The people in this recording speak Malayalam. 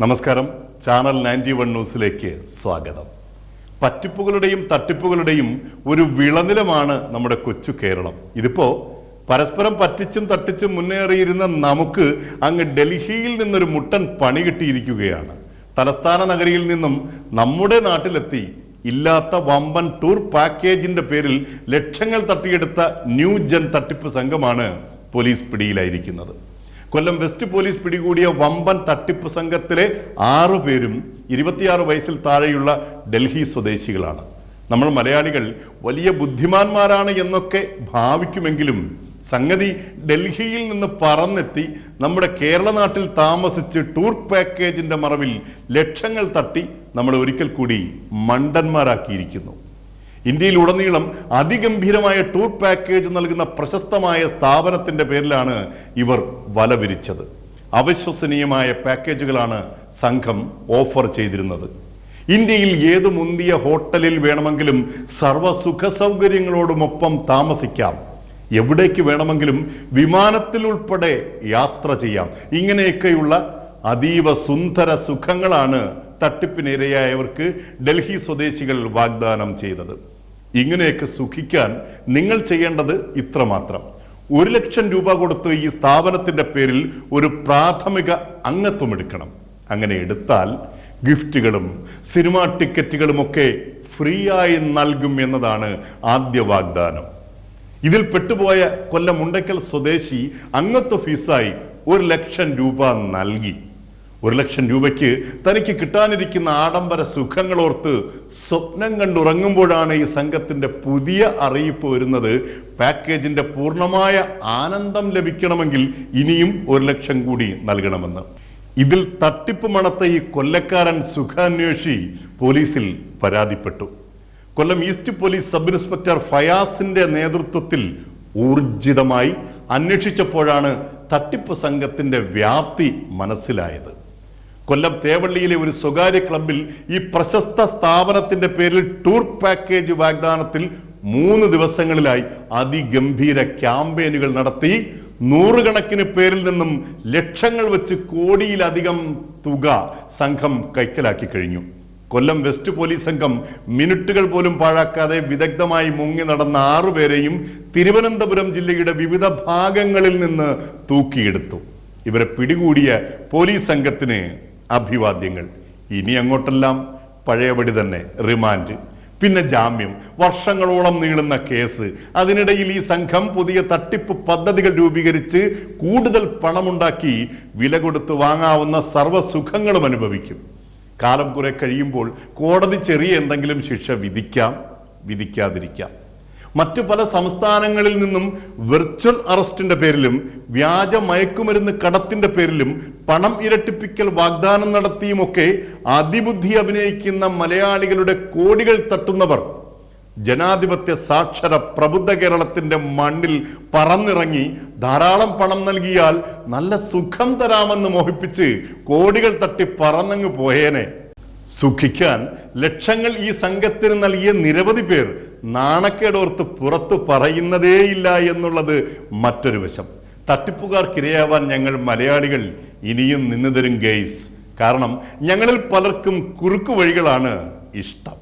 നമസ്കാരം. ചാനൽ 91 ന്യൂസിലേക്ക് സ്വാഗതം. പറ്റിപ്പുകളുടെയും തട്ടിപ്പുകളുടെയും ഒരു വിളനിലമാണ് നമ്മുടെ കൊച്ചു കേരളം. ഇതിപ്പോ പരസ്പരം പറ്റിച്ചും തട്ടിച്ചും മുന്നേറിയിരുന്ന നമുക്ക് അങ്ങ് ഡൽഹിയിൽ നിന്നൊരു മുട്ടൻ പണി കിട്ടിയിരിക്കുകയാണ്. തലസ്ഥാന നഗരിയിൽ നിന്നും നമ്മുടെ നാട്ടിലെത്തി ഇല്ലാത്ത വമ്പൻ ടൂർ പാക്കേജിന്റെ പേരിൽ ലക്ഷങ്ങൾ തട്ടിയെടുത്ത ന്യൂ ജൻ തട്ടിപ്പ് സംഘമാണ് പോലീസ് പിടിയിലായിരിക്കുന്നത്. കൊല്ലം വെസ്റ്റ് പോലീസ് പിടികൂടിയ വമ്പൻ തട്ടിപ്പ് സംഘത്തിലെ 6 പേരും 26 വയസ്സിൽ താഴെയുള്ള ഡൽഹി സ്വദേശികളാണ്. നമ്മൾ മലയാളികൾ വലിയ ബുദ്ധിമാന്മാരാണ് എന്നൊക്കെ ഭാവിക്കുമെങ്കിലും സംഗതി ഡൽഹിയിൽ നിന്ന് പറന്നെത്തി നമ്മുടെ കേരള നാട്ടിൽ താമസിച്ച് ടൂർ പാക്കേജിന്റെ മറവിൽ ലക്ഷങ്ങൾ തട്ടി നമ്മൾ ഒരിക്കൽ കൂടി മണ്ടന്മാരാക്കിയിരിക്കുന്നു. ഇന്ത്യയിലുടനീളം അതിഗംഭീരമായ ടൂർ പാക്കേജ് നൽകുന്ന പ്രശസ്തമായ സ്ഥാപനത്തിന്റെ പേരിലാണ് ഇവർ വലവിരിച്ചത്. അവിശ്വസനീയമായ പാക്കേജുകളാണ് സംഘം ഓഫർ ചെയ്തിരുന്നത്. ഇന്ത്യയിൽ ഏത് മുന്തിയ ഹോട്ടലിൽ വേണമെങ്കിലും സർവ്വ സുഖ സൗകര്യങ്ങളോടുമൊപ്പം താമസിക്കാം, എവിടേക്ക് വേണമെങ്കിലും വിമാനത്തിൽ ഉൾപ്പെടെ യാത്ര ചെയ്യാം. ഇങ്ങനെയൊക്കെയുള്ള അതീവ സുന്ദര സുഖങ്ങളാണ് തട്ടിപ്പിനിരയായവർക്ക് ഡൽഹി സ്വദേശികൾ വാഗ്ദാനം ചെയ്തത്. ഇങ്ങനെയൊക്കെ സുഖിക്കാൻ നിങ്ങൾ ചെയ്യേണ്ടത് ഇത്രമാത്രം: 1 ലക്ഷം രൂപ കൊടുത്ത് ഈ സ്ഥാപനത്തിന്റെ പേരിൽ ഒരു പ്രാഥമിക അംഗത്വം എടുക്കണം. അങ്ങനെ എടുത്താൽ ഗിഫ്റ്റുകളും സിനിമാ ടിക്കറ്റുകളുമൊക്കെ ഫ്രീ ആയി നൽകും എന്നതാണ് ആദ്യ വാഗ്ദാനം. ഇതിൽ പെട്ടുപോയ കൊല്ലം മുണ്ടയ്ക്കൽ സ്വദേശി അംഗത്വ ഫീസായി 1 ലക്ഷം രൂപ നൽകി. 1 ലക്ഷം രൂപയ്ക്ക് തനിക്ക് കിട്ടാനിരിക്കുന്ന ആഡംബര സുഖങ്ങളോർത്ത് സ്വപ്നം കണ്ടുറങ്ങുമ്പോഴാണ് ഈ സംഘത്തിന്റെ പുതിയ അറിയിപ്പ് വരുന്നത്. പാക്കേജിന്റെ പൂർണ്ണമായ ആനന്ദം ലഭിക്കണമെങ്കിൽ ഇനിയും 1 ലക്ഷം കൂടി നൽകണമെന്ന്. ഇതിൽ തട്ടിപ്പ് മണത്ത ഈ കൊല്ലക്കാരൻ സുഖാന്വേഷി പോലീസിൽ പരാതിപ്പെട്ടു. കൊല്ലം ഈസ്റ്റ് പോലീസ് സബ് ഇൻസ്പെക്ടർ ഫയാസിന്റെ നേതൃത്വത്തിൽ ഊർജിതമായി അന്വേഷിച്ചപ്പോഴാണ് തട്ടിപ്പ് സംഘത്തിന്റെ വ്യാപ്തി മനസ്സിലായത്. കൊല്ലം തേവള്ളിയിലെ ഒരു സ്വകാര്യ ക്ലബിൽ ഈ പ്രശസ്ത സ്ഥാപനത്തിന്റെ പേരിൽ ടൂർ പാക്കേജ് വാഗ്ദാനത്തിൽ 3 ദിവസങ്ങളിലായി അതിഗംഭീര ക്യാമ്പയിനുകൾ നടത്തി 100 കണക്കിന് പേരിൽ നിന്നും ലക്ഷങ്ങൾ വെച്ച് കോടിയിലധികം തുക സംഘം കൈക്കലാക്കി കഴിഞ്ഞു. കൊല്ലം വെസ്റ്റ് പോലീസ് സംഘം മിനിറ്റുകൾ പോലും പാഴാക്കാതെ വിദഗ്ധമായി മുങ്ങി നടന്ന 6 പേരെയും തിരുവനന്തപുരം ജില്ലയുടെ വിവിധ ഭാഗങ്ങളിൽ നിന്ന് തൂക്കിയെടുത്തു. ഇവരെ പിടികൂടിയ പോലീസ് സംഘത്തിന് അഭിവാദ്യങ്ങൾ. ഇനി അങ്ങോട്ടെല്ലാം പഴയപടി തന്നെ. റിമാൻഡ്, പിന്നെ ജാമ്യം, വർഷങ്ങളോളം നീളുന്ന കേസ്. അതിനിടയിൽ ഈ സംഘം പുതിയ തട്ടിപ്പ് പദ്ധതികൾ രൂപീകരിച്ച് കൂടുതൽ പണമുണ്ടാക്കി വില കൊടുത്ത് വാങ്ങാവുന്ന സർവ്വസുഖങ്ങളും അനുഭവിക്കും. കാലം കുറെ കഴിയുമ്പോൾ കോടതി ചെറിയ എന്തെങ്കിലും ശിക്ഷ വിധിക്കാം, വിധിക്കാതിരിക്കാം. മറ്റു പല സംസ്ഥാനങ്ങളിൽ നിന്നും വെർച്വൽ അറസ്റ്റിന്റെ പേരിലും വ്യാജ മയക്കുമരുന്ന് കടത്തിന്റെ പേരിലും പണം ഇരട്ടിപ്പിക്കൽ വാഗ്ദാനം നടത്തിയുമൊക്കെ അതിബുദ്ധി അഭിനയിക്കുന്ന മലയാളികളുടെ കോടികൾ തട്ടുന്നവർ ജനാധിപത്യ സാക്ഷര പ്രബുദ്ധ കേരളത്തിന്റെ മണ്ണിൽ പറന്നിറങ്ങി ധാരാളം പണം നൽകിയാൽ നല്ല സുഖം തരാമെന്ന് മോഹിപ്പിച്ച് കോടികൾ തട്ടി പറന്നങ്ങ് പോയേനെ. സുഖിക്കാൻ ലക്ഷങ്ങൾ ഈ സംഘത്തിന് നൽകിയ നിരവധി പേർ നാണക്കേടോർത്ത് പുറത്തു പറയുന്നതേയില്ല എന്നുള്ളത് മറ്റൊരു വശം. തട്ടിപ്പുകാർക്കിരയാവാൻ ഞങ്ങൾ മലയാളികൾ ഇനിയും നിന്നു തരും ഗെയ്സ്. കാരണം ഞങ്ങളിൽ പലർക്കും കുറുക്കു വഴികളാണ് ഇഷ്ടം.